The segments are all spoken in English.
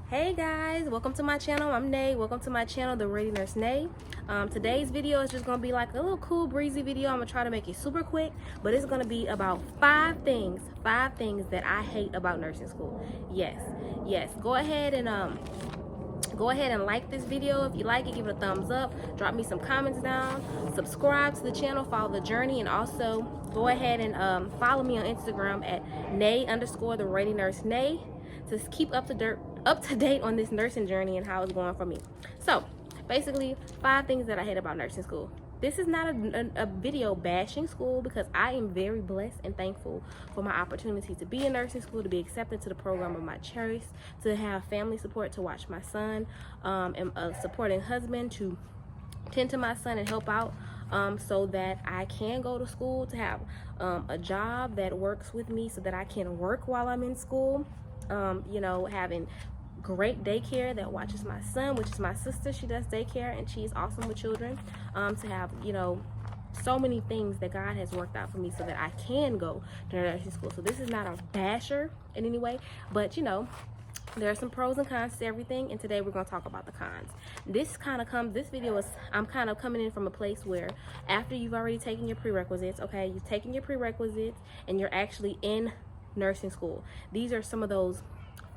Hey guys, welcome to my channel. I'm Nay. Welcome to my channel, The Ready Nurse Nay. Today's video is just gonna be like a little cool breezy video. I'm gonna try to make it super quick, but it's gonna be about five things that I hate about nursing school. Yes. Go ahead and like this video. If you like it, give it a thumbs up, drop me some comments down, subscribe to the channel, follow the journey, and also go ahead and follow me on Instagram at Nay_the Ready Nurse Nay to keep up to date on this nursing journey and how it's going for me. So basically, 5 things that I hate about nursing school. This is not a video bashing school, because I am very blessed and thankful for my opportunity to be in nursing school, to be accepted to the program of my choice, to have family support, to watch my son, and a supporting husband to tend to my son and help out, so that I can go to school, to have a job that works with me so that I can work while I'm in school. Having great daycare that watches my son, which is my sister. She does daycare and she's awesome with children. To have, so many things that God has worked out for me so that I can go to nursing school. So this is not a basher in any way, but there are some pros and cons to everything, and today we're going to talk about the cons. This video is, I'm kind of coming in from a place where after you've already taken your prerequisites, okay, you've taken your prerequisites and you're actually in nursing school. These are some of those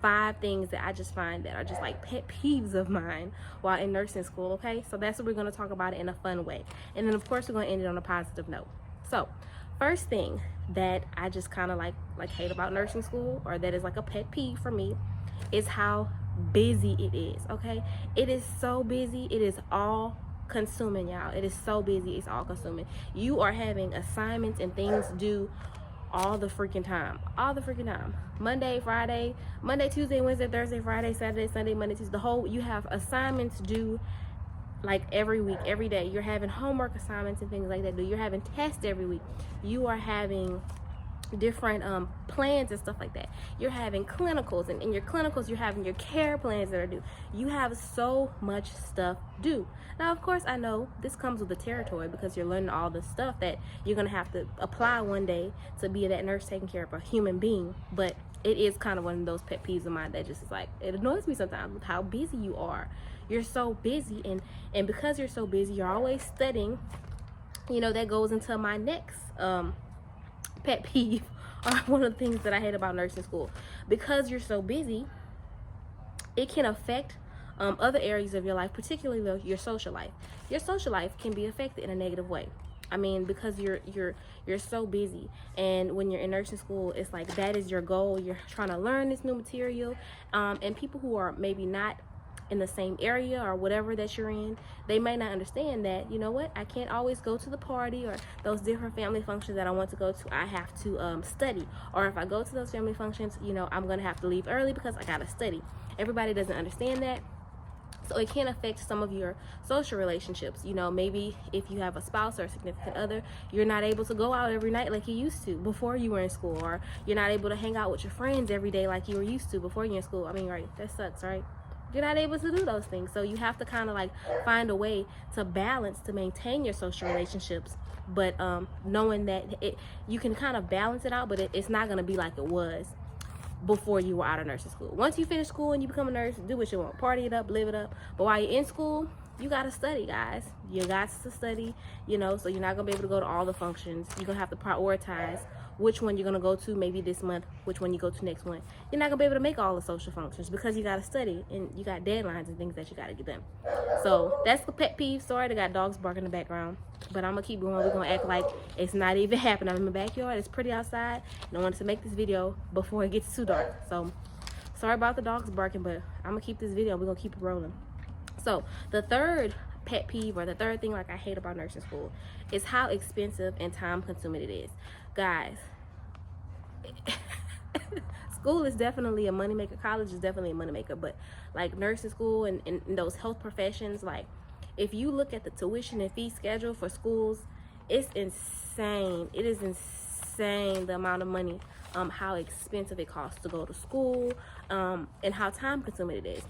5 things that I just find that are just like pet peeves of mine while in nursing school. Okay, so that's what we're going to talk about it in a fun way, and then of course we're going to end it on a positive note. So first thing that I just kind of like hate about nursing school, or that is like a pet peeve for me, is how busy it is. Okay, it is so busy. It is all consuming, y'all. It is so busy. It's all consuming. You are having assignments and things due all the freaking time. Monday, Tuesday, Wednesday, Thursday, Friday, Saturday, Sunday, Monday, Tuesday, you have assignments due like every week, every day. You're having homework assignments and things like that. You're having tests every week. You are having different plans and stuff like that. You're having clinicals, and in your clinicals you're having your care plans that are due. You have so much stuff due. Now of course I know this comes with the territory, because you're learning all the stuff that you're gonna have to apply one day to be that nurse taking care of a human being. But it is kind of one of those pet peeves of mine that just is like, it annoys me sometimes with how busy you are. You're so busy, and because you're so busy, you're always studying. That goes into my next pet peeve, or one of the things that I hate about nursing school. Because you're so busy, it can affect other areas of your life, particularly your social life. Your social life can be affected in a negative way. I mean, because you're so busy, and when you're in nursing school, it's like that is your goal. You're trying to learn this new material, and people who are maybe not in the same area or whatever that you're in, they may not understand that, I can't always go to the party or those different family functions that I want to go to. I have to study, or if I go to those family functions, I'm gonna have to leave early because I gotta study. Everybody doesn't understand that. So it can affect some of your social relationships. Maybe if you have a spouse or a significant other, you're not able to go out every night like you used to before you were in school, or you're not able to hang out with your friends every day like you were used to before you're in school. I mean, right, that sucks, right? You're not able to do those things. So you have to kind of like find a way to balance, to maintain your social relationships, but knowing that you can kind of balance it out, but it's not going to be like it was before you were out of nursing school. Once you finish school and you become a nurse, do what you want, party it up, live it up. But while you're in school, you got to study, guys. You got to study, so you're not going to be able to go to all the functions. You're going to have to prioritize which one you're going to go to maybe this month, which one you go to next one. You're not going to be able to make all the social functions because you got to study, and you got deadlines and things that you got to get done. So that's the pet peeve. Sorry, I got dogs barking in the background, but I'm going to keep going. We're going to act like it's not even happening. I'm in my backyard. It's pretty outside, and I wanted to make this video before it gets too dark. So sorry about the dogs barking, but I'm going to keep this video. We're going to keep it rolling. So the third pet peeve, or the third thing like I hate about nursing school, is how expensive and time consuming it is. Guys, school is definitely a moneymaker. College is definitely a moneymaker, but like nursing school and those health professions, like if you look at the tuition and fee schedule for schools, it's insane. It is insane, the amount of money, how expensive it costs to go to school, and how time consuming it is.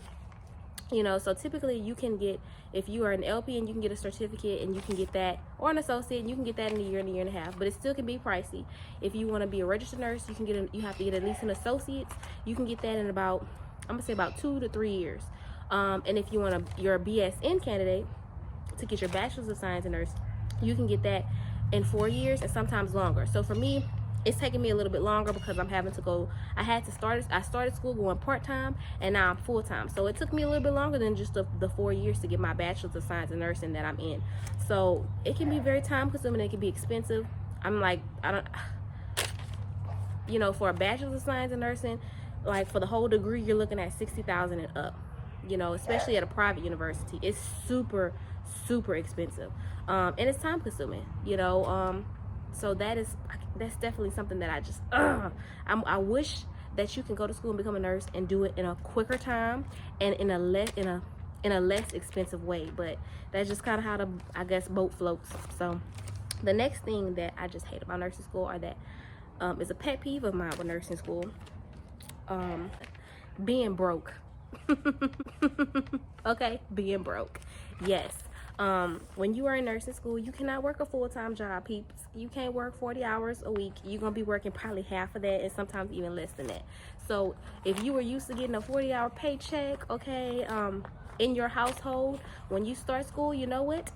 So typically you can get, if you are an LP, and you can get a certificate and you can get that, or an associate, and you can get that in a year and a half, but it still can be pricey. If you want to be a registered nurse, you have to get at least an associate. You can get that in about I'm gonna say about 2 to 3 years. And if you want you're a BSN candidate to get your bachelor's of science in nursing, you can get that in 4 years and sometimes longer. So for me, it's taking me a little bit longer because I'm having to go. I started school going part-time, and now I'm full-time. So it took me a little bit longer than just the 4 years to get my bachelor's of science in nursing that I'm in. So it can be very time-consuming. It can be expensive. I'm like, for a bachelor's of science in nursing, like for the whole degree, you're looking at $60,000 and up. Especially at a private university, it's super expensive, and it's time-consuming. So that's definitely something that I wish that you can go to school and become a nurse and do it in a quicker time and in a less expensive way. But that's just kind of how the boat floats. So the next thing that I just hate about nursing school, or that is a pet peeve of mine with nursing school, being broke. Okay, being broke. Yes. When you are in nursing school, you cannot work a full-time job, peeps. You can't work 40 hours a week. You're gonna be working probably half of that, and sometimes even less than that. So if you were used to getting a 40-hour paycheck, okay, in your household, when you start school, you know what?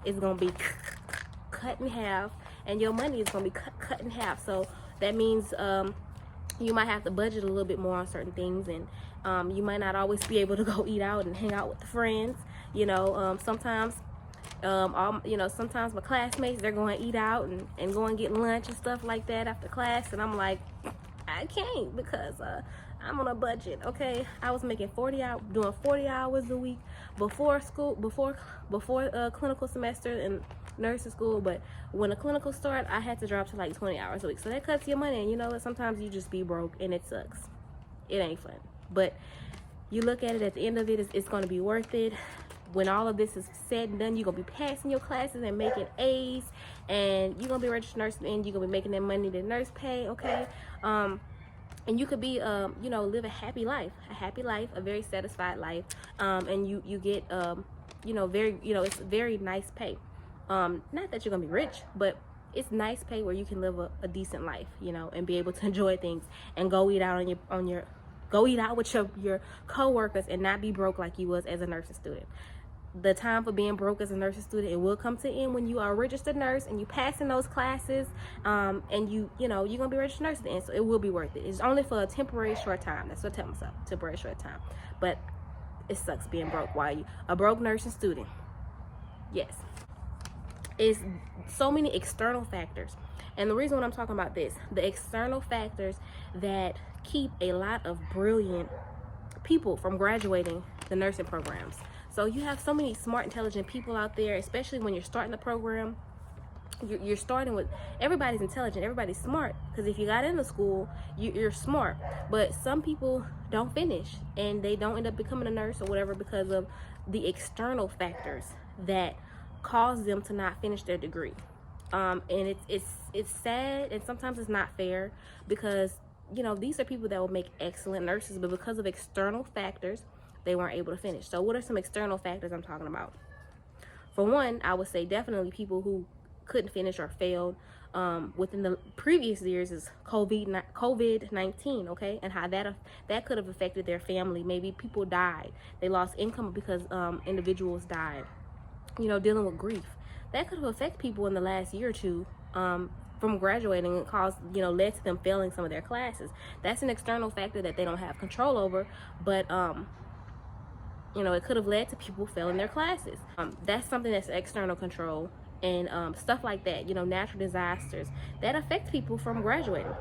It's gonna be cut in half, and your money is gonna be cut in half. So that means you might have to budget a little bit more on certain things, and you might not always be able to go eat out and hang out with the friends. Sometimes sometimes my classmates, they're going to eat out and go and get lunch and stuff like that after class, and I'm like, I can't, because I'm on a budget. Okay, I was making doing 40 hours a week before school, before clinical semester in nursing school, but when the clinical started, I had to drop to like 20 hours a week. So that cuts your money, and sometimes you just be broke, and it sucks. It ain't fun, but you look at it, at the end of it, it's going to be worth it. When all of this is said and done, you're going to be passing your classes and making A's, and you're going to be a registered nurse, and you're going to be making that money that nurse pay, okay? And you could be, live a happy life, a very satisfied life, and you get, it's very nice pay. Not that you're going to be rich, but it's nice pay where you can live a decent life, and be able to enjoy things and go eat out go eat out with your co-workers and not be broke like you was as a nursing student. The time for being broke as a nursing student, it will come to an end when you are a registered nurse and you pass in those classes, and you're gonna be a registered nurse at the end, so it will be worth it. It's only for a temporary short time. That's what I tell myself, temporary short time. But it sucks being broke while you a broke nursing student. Yes. It's so many external factors. And the reason why I'm talking about this, the external factors that keep a lot of brilliant people from graduating the nursing programs. So you have so many smart, intelligent people out there, especially when you're starting the program. You're starting with, everybody's intelligent, everybody's smart, because if you got into school, you're smart. But some people don't finish, and they don't end up becoming a nurse or whatever because of the external factors that cause them to not finish their degree. And it's sad, and sometimes it's not fair, because these are people that will make excellent nurses, but because of external factors, they weren't able to finish. So what are some external factors I'm talking about? For one, I would say definitely people who couldn't finish or failed within the previous years is COVID-19, okay, and how that could have affected their family. Maybe people died, they lost income because individuals died. Dealing with grief, that could have affected people in the last year or two from graduating, and caused, led to them failing some of their classes. That's an external factor that they don't have control over, but it could have led to people failing their classes. That's something that's external control, and stuff like that, natural disasters that affect people from graduating.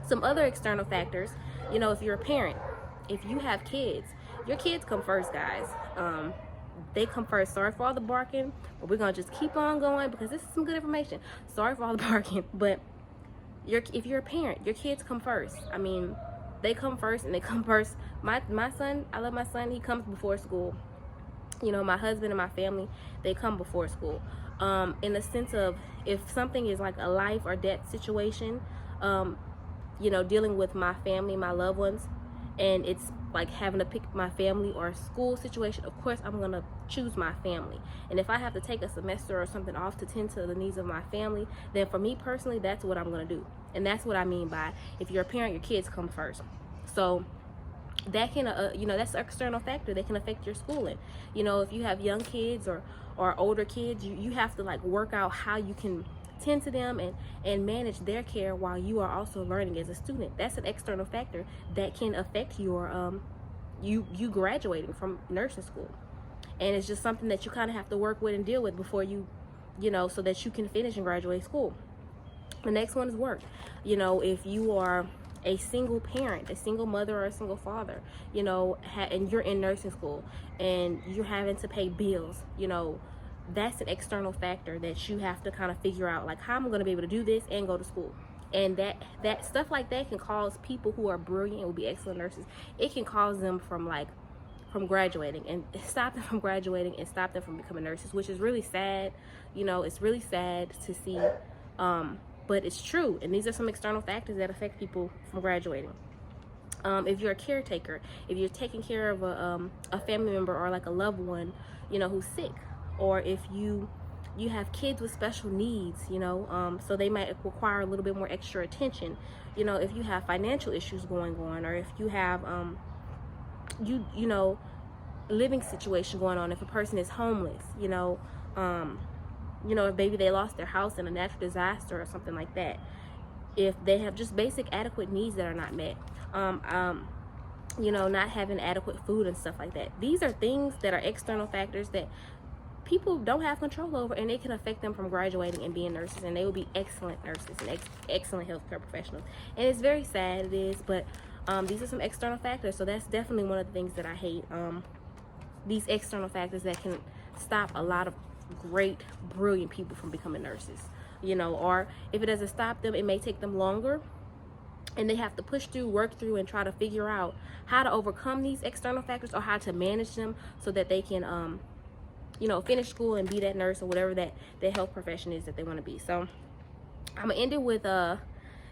Some other external factors, if you're a parent, if you have kids, your kids come first, guys. They come first. Sorry for all the barking, but we're gonna just keep on going because this is some good information. Sorry for all the barking, but if you're a parent, your kids come first. I mean, they come first, and they come first. My son, I love my son. He comes before school. My husband and my family, they come before school. In the sense of, if something is like a life or death situation, dealing with my family, my loved ones, and it's like having to pick my family or a school situation, of course I'm gonna choose my family. And if I have to take a semester or something off to tend to the needs of my family, then for me personally, that's what I'm gonna do. And that's what I mean by, if you're a parent, your kids come first. So that can you know, that's an external factor that can affect your schooling. You know, if you have young kids or older kids, you have to like work out how you can tend to them and manage their care while you are also learning as a student. That's an external factor that can affect your you graduating from nursing school. And it's just something that you kind of have to work with and deal with before you know, so that you can finish and graduate school. The next one is work. You know, if you are a single parent, a single mother or a single father, you know, and you're in nursing school and you're having to pay bills, you know, that's an external factor that you have to kind of figure out, like, how am I going to be able to do this and go to school? And that stuff like that can cause people who are brilliant and will be excellent nurses, it can cause them from graduating and stop them from graduating and stop them from becoming nurses, which is really sad. You know, it's really sad to see, but it's true. And these are some external factors that affect people from graduating. If you're a caretaker, if you're taking care of a family member or like a loved one, you know, who's sick, or if you have kids with special needs, you know, so they might require a little bit more extra attention. You know, if you have financial issues going on, or if you have you know, living situation going on, if a person is homeless, you know, if maybe they lost their house in a natural disaster or something like that, if they have just basic adequate needs that are not met, you know, not having adequate food and stuff like that. These are things that are external factors that people don't have control over, and it can affect them from graduating and being nurses, and they will be excellent nurses and excellent healthcare professionals. And it's very sad, it is, but these are some external factors. So that's definitely one of the things that I hate, these external factors that can stop a lot of great, brilliant people from becoming nurses, you know. Or if it doesn't stop them, it may take them longer, and they have to push through, work through, and try to figure out how to overcome these external factors, or how to manage them so that they can you know, finish school and be that nurse or whatever that their health profession is that they want to be. So I'm gonna end it with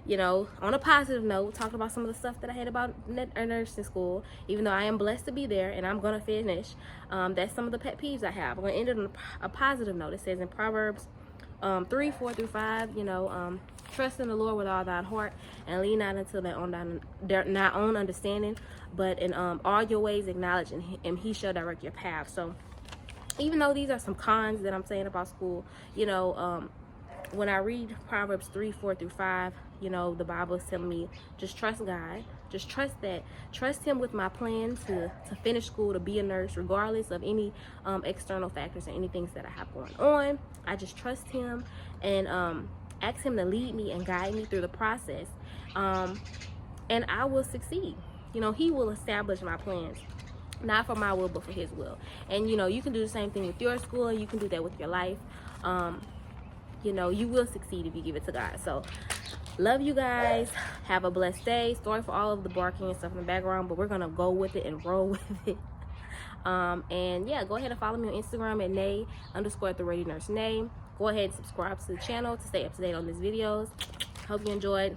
you know, on a positive note, talking about some of the stuff that I hate about nursing school, even though I am blessed to be there and I'm gonna finish. That's some of the pet peeves I have. I'm gonna end it on a positive note. It says in Proverbs 3:4-5, you know, trust in the Lord with all thine heart and lean not unto their own understanding, but in all your ways acknowledge him, and he shall direct your path. So even though these are some cons that I'm saying about school, you know, when I read Proverbs 3:4-5, you know, the Bible is telling me just trust God, just trust him with my plan to finish school, to be a nurse, regardless of any external factors or any things that I have going on. I just trust him and ask him to lead me and guide me through the process, and I will succeed. You know, he will establish my plans, not for my will but for his will. And you know, you can do the same thing with your school, and you can do that with your life. You know, you will succeed if you give it to God. So love you guys, have a blessed day. Sorry for all of the barking and stuff in the background, but we're gonna go with it and roll with it. And yeah, go ahead and follow me on Instagram at Nay_the Rady Nurse Nay. Go ahead and subscribe to the channel to stay up to date on these videos. Hope you enjoyed.